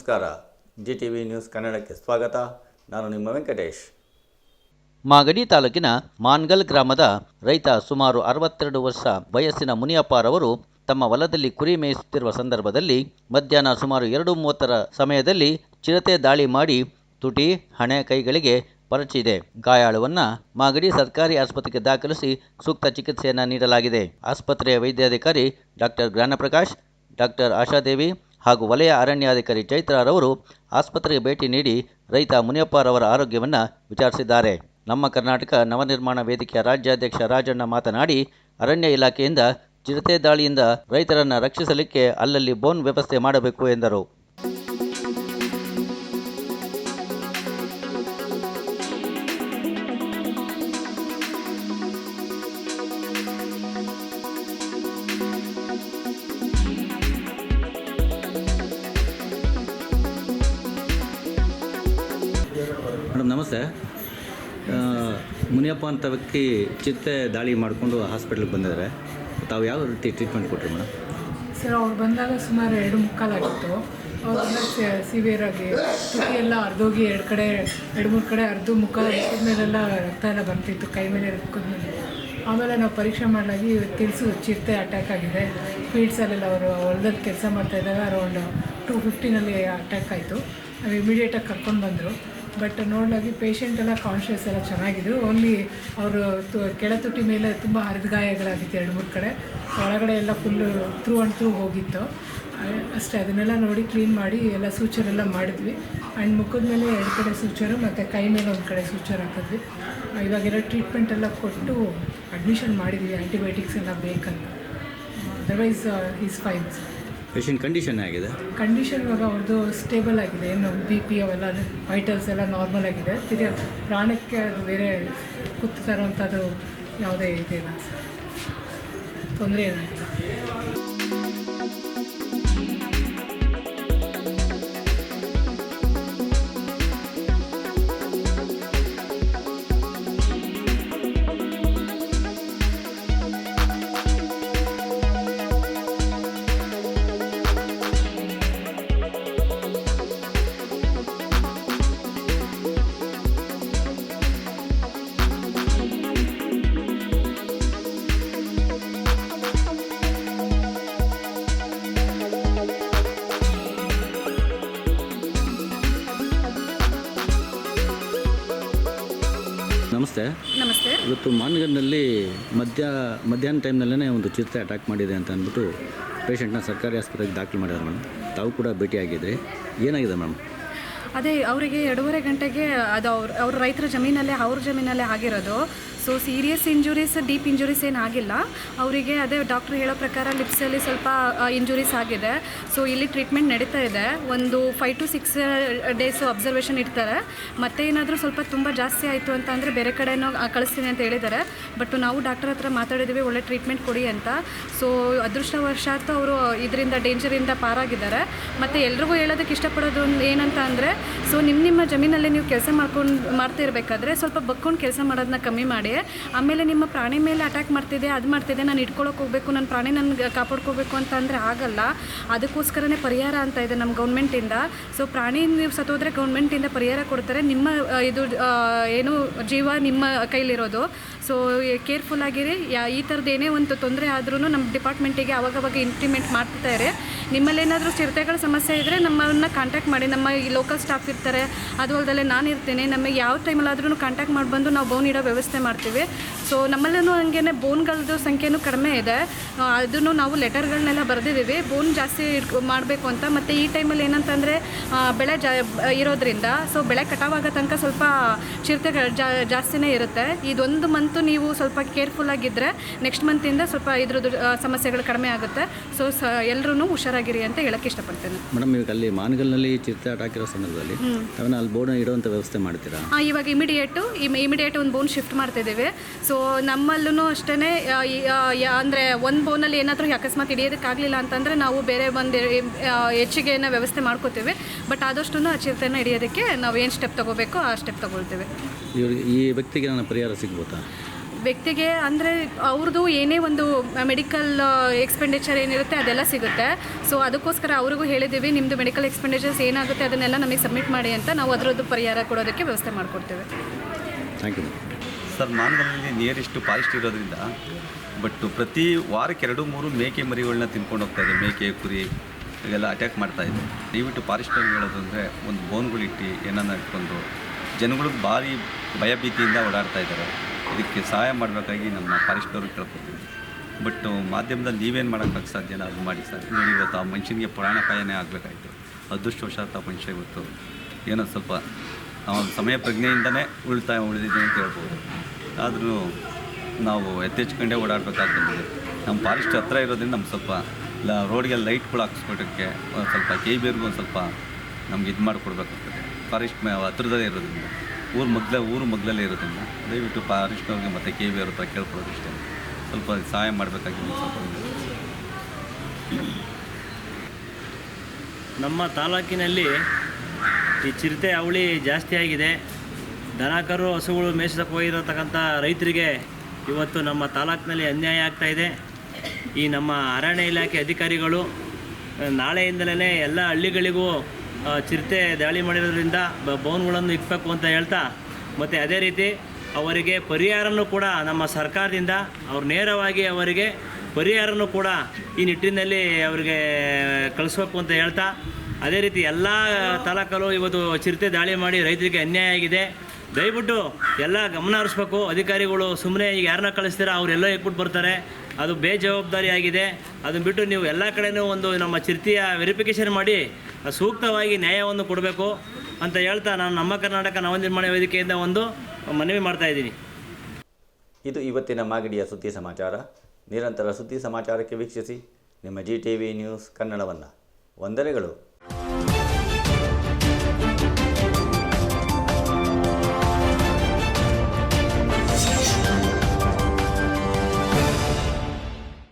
ನಮಸ್ಕಾರ. GTV news ಕನ್ನಡಕ್ಕೆ ಸ್ವಾಗತ. ನಾನು ನಿಮ್ಮ ವೆಂಕಟೇಶ್. ಮಾಗಡಿ ತಾಲೂಕಿನ ಮಾನ್ಗಲ್ ಗ್ರಾಮದ ರೈತ ಸುಮಾರು 62 ವರ್ಷ ವಯಸ್ಸಿನ ಮುನಿಯಪ್ಪರವರು ತಮ್ಮ ಹೊಲದಲ್ಲಿ ಕುರಿ ಮೇಯಿಸುತ್ತಿರುವ ಸಂದರ್ಭದಲ್ಲಿ ಮಧ್ಯಾಹ್ನ ಸುಮಾರು 2:30 ಸಮಯದಲ್ಲಿ ಚಿರತೆ ದಾಳಿ ಮಾಡಿ ತುಟಿ, ಹಣೆ, ಕೈಗಳಿಗೆ ಪರಚಿದೆ. ಗಾಯಾಳುವನ್ನು ಮಾಗಡಿ ಸರ್ಕಾರಿ ಆಸ್ಪತ್ರೆಗೆ ದಾಖಲಿಸಿ ಸೂಕ್ತ ಚಿಕಿತ್ಸೆಯನ್ನು ನೀಡಲಾಗಿದೆ. ಆಸ್ಪತ್ರೆಯ ವೈದ್ಯಾಧಿಕಾರಿ ಡಾಕ್ಟರ್ ಜ್ಞಾನಪ್ರಕಾಶ್, ಡಾಕ್ಟರ್ ಆಶಾದೇವಿ ಹಾಗೂ ವಲಯ ಅರಣ್ಯಾಧಿಕಾರಿ ಚೈತ್ರಾರವರು ಆಸ್ಪತ್ರೆಗೆ ಭೇಟಿ ನೀಡಿ ರೈತ ಮುನಿಯಪ್ಪರವರ ಆರೋಗ್ಯವನ್ನು ವಿಚಾರಿಸಿದ್ದಾರೆ. ನಮ್ಮ ಕರ್ನಾಟಕ ನವನಿರ್ಮಾಣ ವೇದಿಕೆಯ ರಾಜ್ಯಾಧ್ಯಕ್ಷ ರಾಜಣ್ಣ ಮಾತನಾಡಿ, ಅರಣ್ಯ ಇಲಾಖೆಯಿಂದ ಚಿರತೆ ದಾಳಿಯಿಂದ ರೈತರನ್ನು ರಕ್ಷಿಸಲಿಕ್ಕೆ ಅಲ್ಲಲ್ಲಿ ಬೋನ್ ವ್ಯವಸ್ಥೆ ಮಾಡಬೇಕು ಎಂದರು. ಮೇಡಮ್ ನಮಸ್ತೆ. ಮುನಿಯಪ್ಪ ಅಂತ ವ್ಯಕ್ತಿ ಚಿರತೆ ದಾಳಿ ಮಾಡಿಕೊಂಡು ಹಾಸ್ಪಿಟ್ಲಿಗೆ ಬಂದಿದ್ದಾರೆ. ತಾವು ಯಾವ ರೀತಿ ಟ್ರೀಟ್ಮೆಂಟ್ ಕೊಟ್ಟರು ಮೇಡಮ್? ಸರ್, ಅವ್ರು ಬಂದಾಗ ಸುಮಾರು 2:45 ಆಗಿತ್ತು. ಅವ್ರನ್ನ ಸಿವಿಯರ್ ಆಗಿ ತುಟಿ ಎಲ್ಲ ಅರ್ಧೋಗಿ 2-3 ಕಡೆ ಅರ್ಧ ಮುಖದ ಮೇಲೆಲ್ಲ ರಕ್ತ ಎಲ್ಲ ಬರ್ತಿತ್ತು, ಕೈ ಮೇಲೆ ಮುಖದ ಮೇಲೆ. ಆಮೇಲೆ ನಾವು ಪರೀಕ್ಷೆ ಮಾಡಲಾಗಿ ತಿಳಿಸು ಚಿರತೆ ಅಟ್ಯಾಕ್ ಆಗಿದೆ. ಫೀಲ್ಡ್ಸಲ್ಲೆಲ್ಲ ಅವರು ಹೊಲದಲ್ಲಿ ಕೆಲಸ ಮಾಡ್ತಾಯಿದ್ದಾಗ ಅರೌಂಡ್ 2:15 ಅಟ್ಯಾಕ್ ಆಯಿತು. ನಾವು ಇಮಿಡಿಯೇಟಾಗಿ ಕರ್ಕೊಂಡು ಬಂದರು. ಬಟ್ ನೋಡಲಾಗಿ ಪೇಷಂಟ್ ಎಲ್ಲ ಕಾನ್ಷಿಯಸ್ ಎಲ್ಲ ಚೆನ್ನಾಗಿದ್ರು. ಓನ್ಲಿ ಅವರು ಕೆಳ ತುಟಿ ಮೇಲೆ ತುಂಬ ಹರಿದ ಗಾಯಗಳಾಗಿತ್ತು 2-3 ಕಡೆ. ಒಳಗಡೆ ಎಲ್ಲ ಫುಲ್ಲು ಥ್ರೂ ಹೋಗಿತ್ತು ಅಷ್ಟೇ. ಅದನ್ನೆಲ್ಲ ನೋಡಿ ಕ್ಲೀನ್ ಮಾಡಿ ಎಲ್ಲ ಸೂಚರೆಲ್ಲ ಮಾಡಿದ್ವಿ. ಆ್ಯಂಡ್ ಮುಖದ ಮೇಲೆ 2 ಕಡೆ ಸೂಚರು ಮತ್ತು ಕೈ ಮೇಲೆ 1 ಕಡೆ ಸೂಚರ್ ಹಾಕಿದ್ವಿ. ಇವಾಗೆಲ್ಲ ಟ್ರೀಟ್ಮೆಂಟ್ ಎಲ್ಲ ಕೊಟ್ಟು ಅಡ್ಮಿಷನ್ ಮಾಡಿದ್ವಿ, ಆ್ಯಂಟಿಬಯೋಟಿಕ್ಸ್ ಎಲ್ಲ ಬೇಕಂತ. Otherwise is fine. Patient condition ಆಗಿದೆ? ಕಂಡೀಷನ್ ಇವಾಗ ಅವ್ರದ್ದು ಸ್ಟೇಬಲ್ ಆಗಿದೆ. ಏನು BP ಅವೆಲ್ಲ ವೈಟಲ್ಸ್ ಎಲ್ಲ ನಾರ್ಮಲ್ ಆಗಿದೆ. ತಿರ್ಗಿ ಪ್ರಾಣಕ್ಕೆ ಅದು ಬೇರೆ ಕುತ್ತು ತರುವಂಥದ್ದು ಯಾವುದೇ ಇದಿಲ್ಲ, ತೊಂದರೆ ಏನಾಗಿಲ್ಲ. ನಮಸ್ತೆ. ನಮಸ್ತೆ. ಇವತ್ತು ಮಾನ್ಗಲ್ನಲ್ಲಿ ಮಧ್ಯಾಹ್ನ ಟೈಮ್ನಲ್ಲೇ ಒಂದು ಚಿರತೆ ಅಟ್ಯಾಕ್ ಮಾಡಿದೆ ಅಂತ ಅಂದ್ಬಿಟ್ಟು ಪೇಷಂಟ್ನ ಸರ್ಕಾರಿ ಆಸ್ಪತ್ರೆಗೆ ದಾಖಲು ಮಾಡಿದ್ದಾರೆ ಮೇಡಮ್. ತಾವು ಕೂಡ ಭೇಟಿಯಾಗಿದ್ರಿ. ಏನಾಗಿದೆ ಮೇಡಮ್? ಅದೇ ಅವರಿಗೆ 2:30 ಗಂಟೆಗೆ ಅದು ಅವ್ರ ರೈತರ ಅವ್ರ ಜಮೀನಲ್ಲೇ ಆಗಿರೋದು. So serious injuries, deep injuries ಏನಾಗಿಲ್ಲ ಅವರಿಗೆ. ಅದೇ ಡಾಕ್ಟ್ರ್ ಹೇಳೋ ಪ್ರಕಾರ ಲಿಪ್ಸಲ್ಲಿ ಸ್ವಲ್ಪ ಇಂಜುರೀಸ್ ಆಗಿದೆ. ಸೊ ಇಲ್ಲಿ ಟ್ರೀಟ್ಮೆಂಟ್ ನಡೀತಾ ಇದೆ. ಒಂದು 5 to 6 ಡೇಸ್ ಅಬ್ಸರ್ವೇಷನ್ ಇಡ್ತಾರೆ. ಮತ್ತೆ ಏನಾದರೂ ಸ್ವಲ್ಪ ತುಂಬ ಜಾಸ್ತಿ ಆಯಿತು ಅಂತ ಅಂದರೆ ಬೇರೆ ಕಡೆನೂ ಕಳಿಸ್ತೀನಿ ಅಂತ ಹೇಳಿದ್ದಾರೆ. ಬಟ್ ನಾವು ಡಾಕ್ಟರ್ ಹತ್ರ ಮಾತಾಡಿದ್ದೀವಿ, ಒಳ್ಳೆ ಟ್ರೀಟ್ಮೆಂಟ್ ಕೊಡಿ ಅಂತ. ಸೊ ಅದೃಷ್ಟವಶಾತ್ ಅವರು ಇದರಿಂದ ಡೇಂಜರಿಂದ ಪಾರಾಗಿದ್ದಾರೆ. ಮತ್ತು ಎಲ್ರಿಗೂ ಹೇಳೋದಕ್ಕೆ ಇಷ್ಟಪಡೋದು ಏನಂತ ಅಂದರೆ, ಸೊ ನಿಮ್ಮ ಜಮೀನಲ್ಲಿ ನೀವು ಕೆಲಸ ಮಾಡ್ತಾ ಇರಬೇಕಾದ್ರೆ ಸ್ವಲ್ಪ ಬಕ್ಕೊಂಡು ಕೆಲಸ ಮಾಡೋದನ್ನ ಕಮ್ಮಿ ಮಾಡಿ. ಆಮೇಲೆ ನಿಮ್ಮ ಪ್ರಾಣಿ ಮೇಲೆ ಅಟ್ಯಾಕ್ ಮಾಡ್ತಿದೆ, ಅದು ಮಾಡ್ತಿದೆ, ನಾನು ಇಟ್ಕೊಳ್ಳೋಕೆ ಹೋಗಬೇಕು, ನನ್ನ ಪ್ರಾಣಿ ನನಗೆ ಕಾಪಾಡ್ಕೋಬೇಕು ಅಂತ ಅಂದರೆ ಆಗಲ್ಲ. ಅದಕ್ಕೋಸ್ಕರನೇ ಪರಿಹಾರ ಅಂತ ಇದೆ ನಮ್ಮ ಗೌರ್ಮೆಂಟಿಂದ. ಸೊ ಪ್ರಾಣಿ ನೀವು ಸತ್ತೋದ್ರೆ ಗೌರ್ಮೆಂಟಿಂದ ಪರಿಹಾರ ಕೊಡ್ತಾರೆ. ನಿಮ್ಮ ಇದು ಏನು ಜೀವ ನಿಮ್ಮ ಕೈಲಿರೋದು. ಸೊ ಕೇರ್ಫುಲ್ ಆಗಿರಿ. ಈ ಥರದ್ದು ಏನೇ ಒಂದು ತೊಂದರೆ ಆದ್ರೂ ನಮ್ಮ ಡಿಪಾರ್ಟ್ಮೆಂಟಿಗೆ ಅವಾಗವಾಗ ಇಂಪ್ಲಿಮೆಂಟ್ ಮಾಡ್ತಾರೆ. ನಿಮ್ಮಲ್ಲೇನಾದರೂ ಚಿರತೆಗಳ ಸಮಸ್ಯೆ ಇದ್ದರೆ ನಮ್ಮನ್ನು ಕಾಂಟ್ಯಾಕ್ಟ್ ಮಾಡಿ. ನಮ್ಮ ಈ ಲೋಕಲ್ ಸ್ಟಾಫ್ ಇರ್ತಾರೆ, ಅದು ಅಲ್ಲದೆ ನಾನು ಇರ್ತೀನಿ. ನಮಗೆ ಯಾವ ಟೈಮಲ್ಲಾದ್ರೂ ಕಾಂಟ್ಯಾಕ್ಟ್ ಮಾಡಿಬಂದು ನಾವು ಬೋನ್ ಇಡೋ ವ್ಯವಸ್ಥೆ ಮಾಡ್ತೀವಿ. ಸೊ ನಮ್ಮಲ್ಲೂ ಹಂಗೇ ಬೋನ್ಗಳದ್ದು ಸಂಖ್ಯೆನೂ ಕಡಿಮೆ ಇದೆ. ಅದನ್ನು ನಾವು ಲೆಟರ್ಗಳನ್ನೆಲ್ಲ ಬರೆದಿದ್ದೀವಿ, ಬೋನ್ ಜಾಸ್ತಿ ಮಾಡಬೇಕು ಅಂತ. ಮತ್ತು ಈ ಟೈಮಲ್ಲಿ ಏನಂತಂದರೆ ಬೆಳೆ ಇರೋದ್ರಿಂದ ಸೊ ಬೆಳೆ ಕಟಾವಾಗೋ ತನಕ ಸ್ವಲ್ಪ ಚಿರತೆಗಳು ಜಾಸ್ತಿನೇ ಇರುತ್ತೆ. ಇದೊಂದು ಮಂತು ನೀವು ಸ್ವಲ್ಪ ಕೇರ್ಫುಲ್ಲಾಗಿದ್ದರೆ ನೆಕ್ಸ್ಟ್ ಮಂತಿಂದ ಸ್ವಲ್ಪ ಇದ್ರದ್ದು ಸಮಸ್ಯೆಗಳು ಕಡಿಮೆ ಆಗುತ್ತೆ. ಸೊ ಎಲ್ಲರೂ ಹುಷಾರಾಗಿರಿ ಅಂತ ಹೇಳೋಕ್ಕೆ ಇಷ್ಟಪಡ್ತೇನೆ. ಮೇಡಮ್, ಈಗ ಅಲ್ಲಿ ಮಾನ್ಗಲ್ನಲ್ಲಿ ಚಿರತೆ ಅಟ್ಯಾಕ್ ಇರೋ ಸಂದರ್ಭದಲ್ಲಿ ಅವನ್ನ ಅಲ್ಲಿ ಬೋನ್ ಇಡುವಂಥ ವ್ಯವಸ್ಥೆ ಮಾಡ್ತೀರಾ? ಇವಾಗ ಇಮಿಡಿಯೇಟ್ ಒಂದು ಬೋನ್ ಶಿಫ್ಟ್ ಮಾಡ್ತಿದ್ದೀವಿ. ಸೊ ನಮ್ಮಲ್ಲೂ ಅಷ್ಟೇ ಅಂದರೆ ಒಂದು ಬೋನಲ್ಲಿ ಏನಾದರೂ ಅಕಸ್ಮಾತ್ ಹಿಡಿಯೋದಕ್ಕಾಗಲಿಲ್ಲ ಅಂತಂದರೆ ನಾವು ಬೇರೆ ಒಂದು ಹೆಚ್ಚಿಗೆ ವ್ಯವಸ್ಥೆ ಮಾಡ್ಕೋತೀವಿ. ಬಟ್ ಆದಷ್ಟು ಆ ಚಿರತೆನ ಹಿಡಿಯೋದಕ್ಕೆ ನಾವು ಏನು ಸ್ಟೆಪ್ ತೊಗೋಬೇಕೋ ಆ ಸ್ಟೆಪ್ ತೊಗೊಳ್ತೀವಿ. ಈ ವ್ಯಕ್ತಿಗೆ ನನ್ನ ಪರಿಹಾರ ಸಿಗ್ಬೋದಾ? ವ್ಯಕ್ತಿಗೆ ಅಂದರೆ ಅವ್ರದ್ದು ಏನೇ ಒಂದು ಮೆಡಿಕಲ್ ಎಕ್ಸ್ಪೆಂಡಿಚರ್ ಏನಿರುತ್ತೆ ಅದೆಲ್ಲ ಸಿಗುತ್ತೆ. ಸೊ ಅದಕ್ಕೋಸ್ಕರ ಅವ್ರಿಗೂ ಹೇಳಿದ್ದೀವಿ, ನಿಮ್ಮದು ಮೆಡಿಕಲ್ ಎಕ್ಸ್ಪೆಂಡಿಚರ್ಸ್ ಏನಾಗುತ್ತೆ ಅದನ್ನೆಲ್ಲ ನಮಗೆ ಸಬ್ಮಿಟ್ ಮಾಡಿ ಅಂತ ನಾವು ಅದರದ್ದು ಪರಿಹಾರ ಕೊಡೋದಕ್ಕೆ ವ್ಯವಸ್ಥೆ ಮಾಡಿಕೊಡ್ತೇವೆ. Thank you. ಸರ್, ಮಾನಗಲ್ನಲ್ಲಿ ನಿಯರೆಸ್ಟ್ ಫಾರೆಸ್ಟ್ ಇರೋದ್ರಿಂದ ಪ್ರತಿ ವಾರಕ್ಕೆ 2-3 ಮೇಕೆ ಮರಿಗಳನ್ನ ತಿನ್ಕೊಂಡು ಹೋಗ್ತಾಯಿದೆ. ಮೇಕೆ, ಕುರಿ ಇವೆಲ್ಲ ಅಟ್ಯಾಕ್ ಮಾಡ್ತಾಯಿದೆ. ದಯವಿಟ್ಟು ಫಾರೆಸ್ಟಲ್ಲಿ ಹೇಳೋದು ಅಂದರೆ ಒಂದು ಬೋನ್ಗಳಿಟ್ಟು ಏನನ್ನ ಇಟ್ಕೊಂಡು ಜನಗಳಿಗೆ ಭಾರಿ ಭಯಭೀತಿಯಿಂದ ಓಡಾಡ್ತಾ ಇದ್ದಾರೆ. ಇದಕ್ಕೆ ಸಹಾಯ ಮಾಡಬೇಕಾಗಿ ನಮ್ಮ ಫಾರೆಸ್ಟವ್ರಿಗೆ ಕೇಳ್ಕೊತೀವಿ. ಮಾಧ್ಯಮದಲ್ಲಿ ನೀವೇನು ಮಾಡೋಕ್ಕೆ ಸಾಧ್ಯನ ಅದು ಮಾಡಿ ಸರ್. ನೋಡಿ, ಇವತ್ತು ಆ ಮನುಷ್ಯನಿಗೆ ಪ್ರಾಣಾಪಾಯನೇ ಆಗಬೇಕಾಯಿತು. ಅದೃಷ್ಟವಶಾತ್ ಆ ಮನುಷ್ಯ ಇವತ್ತು ಏನೋ ಸ್ವಲ್ಪ ಅವನ ಸಮಯ ಪ್ರಜ್ಞೆಯಿಂದನೇ ಉಳಿದಿದೆ ಅಂತ ಹೇಳ್ಬೋದು. ಆದರೂ ನಾವು ಎತ್ತೆಚ್ಕೊಂಡೇ ಓಡಾಡಬೇಕಾಗ್ತದೆ. ನಮ್ಮ ಫಾರೆಸ್ಟ್ ಹತ್ರ ಇರೋದ್ರಿಂದ ನಮ್ಗೆ ಸ್ವಲ್ಪ ರೋಡ್ಗೆ ಲೈಟ್ಗಳು ಹಾಕಿಸ್ಕೊಟ್ಟಕ್ಕೆ ಸ್ವಲ್ಪ KBRಗೂ ಒಂದು ಸ್ವಲ್ಪ ನಮ್ಗೆ ಇದು ಮಾಡಿಕೊಡ್ಬೇಕಾಗ್ತದೆ. ಫಾರೆಸ್ಟ್ ಹತ್ರದಲ್ಲೇ ಇರೋದ್ರಿಂದ ಊರು ಮಗ್ಲಲ್ಲೇ ಇರೋದ್ರಿಂದ ದಯವಿಟ್ಟು ಫಾರೆಸ್ಟ್ನವ್ರಿಗೆ ಮತ್ತು KBR ಹತ್ರ ಕೇಳ್ಕೊಳ್ಳೋದು ಇಷ್ಟೇ. ಸ್ವಲ್ಪ ಸಹಾಯ ಮಾಡಬೇಕಾಗಿದೆ. ಸ್ವಲ್ಪ ನಮ್ಮ ತಾಲೂಕಿನಲ್ಲಿ ಈ ಚಿರತೆ ಅವಳಿ ಜಾಸ್ತಿ ಆಗಿದೆ. ದನ ಕರು ಹಸುಗಳು ಮೇಯಿಸಕ್ಕೆ ಹೋಗಿರತಕ್ಕಂಥ ರೈತರಿಗೆ ಇವತ್ತು ನಮ್ಮ ತಾಲೂಕಿನಲ್ಲಿ ಅನ್ಯಾಯ ಆಗ್ತಾಯಿದೆ. ಈ ನಮ್ಮ ಅರಣ್ಯ ಇಲಾಖೆ ಅಧಿಕಾರಿಗಳು ನಾಳೆಯಿಂದಲೇ ಎಲ್ಲ ಹಳ್ಳಿಗಳಿಗೂ ಚಿರತೆ ದಾಳಿ ಮಾಡಿರೋದ್ರಿಂದ ಬೋನ್ಗಳನ್ನು ಇಕ್ಬೇಕು ಅಂತ ಹೇಳ್ತಾ, ಮತ್ತು ಅದೇ ರೀತಿ ಅವರಿಗೆ ಪರಿಹಾರನೂ ಕೂಡ ನಮ್ಮ ಸರ್ಕಾರದಿಂದ ಅವ್ರು ನೇರವಾಗಿ ಅವರಿಗೆ ಪರಿಹಾರನೂ ಕೂಡ ಈ ನಿಟ್ಟಿನಲ್ಲಿ ಅವರಿಗೆ ಕಳಿಸ್ಬೇಕು ಅಂತ ಹೇಳ್ತಾ, ಅದೇ ರೀತಿ ಎಲ್ಲ ತಾಲೂಕಲ್ಲೂ ಇವತ್ತು ಚಿರತೆ ದಾಳಿ ಮಾಡಿ ರೈತರಿಗೆ ಅನ್ಯಾಯ ಆಗಿದೆ. ದಯವಿಟ್ಟು ಎಲ್ಲ ಗಮನ ಹರಿಸ್ಬೇಕು ಅಧಿಕಾರಿಗಳು. ಸುಮ್ಮನೆ ಈಗ ಯಾರನ್ನ ಕಳಿಸ್ತೀರಾ ಅವರೆಲ್ಲ ಇಟ್ಬಿಟ್ಟು ಬರ್ತಾರೆ, ಅದು ಬೇಜವಾಬ್ದಾರಿ ಆಗಿದೆ. ಅದನ್ನು ಬಿಟ್ಟು ನೀವು ಎಲ್ಲ ಕಡೆಯೂ ಒಂದು ನಮ್ಮ ಚಿರತೆಯ ವೆರಿಫಿಕೇಷನ್ ಮಾಡಿ ಸೂಕ್ತವಾಗಿ ನ್ಯಾಯವನ್ನು ಕೊಡಬೇಕು ಅಂತ ಹೇಳ್ತಾ ನಾನು ನಮ್ಮ ಕರ್ನಾಟಕ ನವನಿರ್ಮಾಣ ವೇದಿಕೆಯಿಂದ ಒಂದು ಮನವಿ ಮಾಡ್ತಾಯಿದ್ದೀನಿ. ಇದು ಇವತ್ತಿನ ಮಾಗಡಿಯ ಸುದ್ದಿ ಸಮಾಚಾರ. ನಿರಂತರ ಸುದ್ದಿ ಸಮಾಚಾರಕ್ಕೆ ವೀಕ್ಷಿಸಿ ನಿಮ್ಮ GTV ನ್ಯೂಸ್ ಕನ್ನಡವನ್ನು. ವಂದನೆಗಳು.